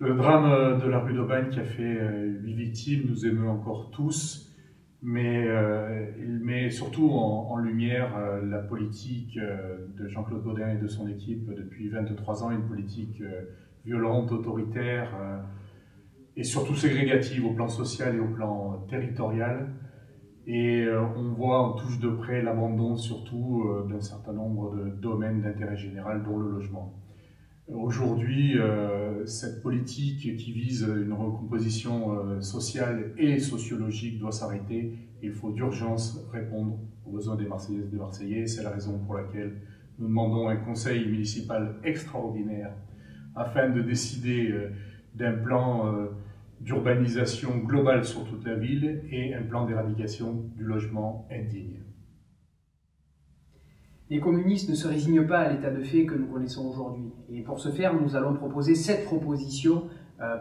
Le drame de la rue d'Aubagne qui a fait 8 victimes nous émeut encore tous, mais il met surtout en lumière la politique de Jean-Claude Gaudin et de son équipe depuis 23 ans, une politique violente, autoritaire et surtout ségrégative au plan social et au plan territorial. Et on voit, on touche de près l'abandon surtout d'un certain nombre de domaines d'intérêt général, dont le logement. Aujourd'hui, cette politique qui vise une recomposition sociale et sociologique doit s'arrêter. Il faut d'urgence répondre aux besoins des Marseillaises et des Marseillais. C'est la raison pour laquelle nous demandons un conseil municipal extraordinaire afin de décider d'un plan d'urbanisation globale sur toute la ville et un plan d'éradication du logement indigne. Les communistes ne se résignent pas à l'état de fait que nous connaissons aujourd'hui. Et pour ce faire, nous allons proposer 7 propositions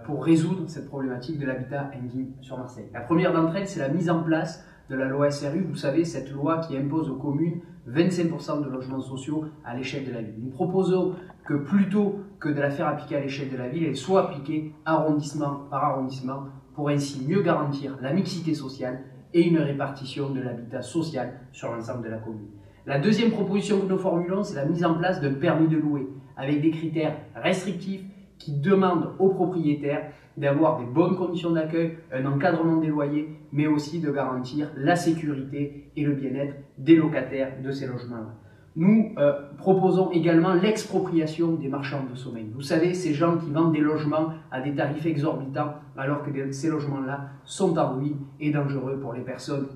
pour résoudre cette problématique de l'habitat indigne sur Marseille. La première d'entre elles, c'est la mise en place de la loi SRU. Vous savez, cette loi qui impose aux communes 25% de logements sociaux à l'échelle de la ville. Nous proposons que plutôt que de la faire appliquer à l'échelle de la ville, elle soit appliquée arrondissement par arrondissement pour ainsi mieux garantir la mixité sociale et une répartition de l'habitat social sur l'ensemble de la commune. La deuxième proposition que nous formulons, c'est la mise en place d'un permis de louer avec des critères restrictifs qui demandent aux propriétaires d'avoir des bonnes conditions d'accueil, un encadrement des loyers, mais aussi de garantir la sécurité et le bien-être des locataires de ces logements-là. Nous proposons également l'expropriation des marchands de sommeil. Vous savez, ces gens qui vendent des logements à des tarifs exorbitants alors que ces logements-là sont en ruine et dangereux pour les personnes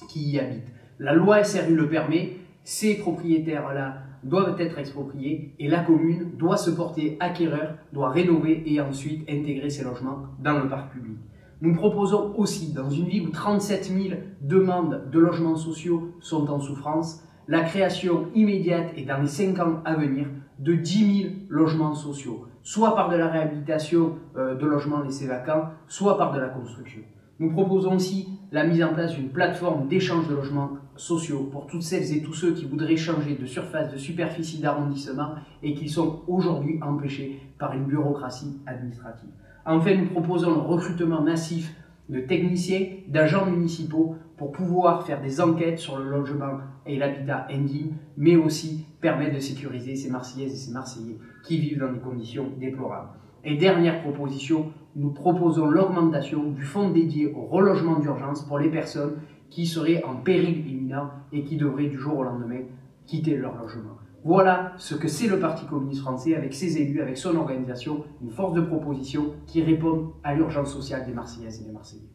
qui y habitent. La loi SRU le permet. Ces propriétaires-là doivent être expropriés et la commune doit se porter acquéreur, doit rénover et ensuite intégrer ces logements dans le parc public. Nous proposons aussi, dans une ville où 37 000 demandes de logements sociaux sont en souffrance, la création immédiate et dans les 5 ans à venir de 10 000 logements sociaux, soit par de la réhabilitation de logements laissés vacants, soit par de la construction. Nous proposons aussi la mise en place d'une plateforme d'échange de logements sociaux pour toutes celles et tous ceux qui voudraient changer de surface, de superficie d'arrondissement et qui sont aujourd'hui empêchés par une bureaucratie administrative. Enfin, nous proposons le recrutement massif de techniciens, d'agents municipaux pour pouvoir faire des enquêtes sur le logement et l'habitat indigne, mais aussi permettre de sécuriser ces Marseillaises et ces Marseillais qui vivent dans des conditions déplorables. Et dernière proposition, nous proposons l'augmentation du fonds dédié au relogement d'urgence pour les personnes qui seraient en péril imminent et qui devraient du jour au lendemain quitter leur logement. Voilà ce que c'est le Parti communiste français avec ses élus, avec son organisation, une force de proposition qui répond à l'urgence sociale des Marseillaises et des Marseillais.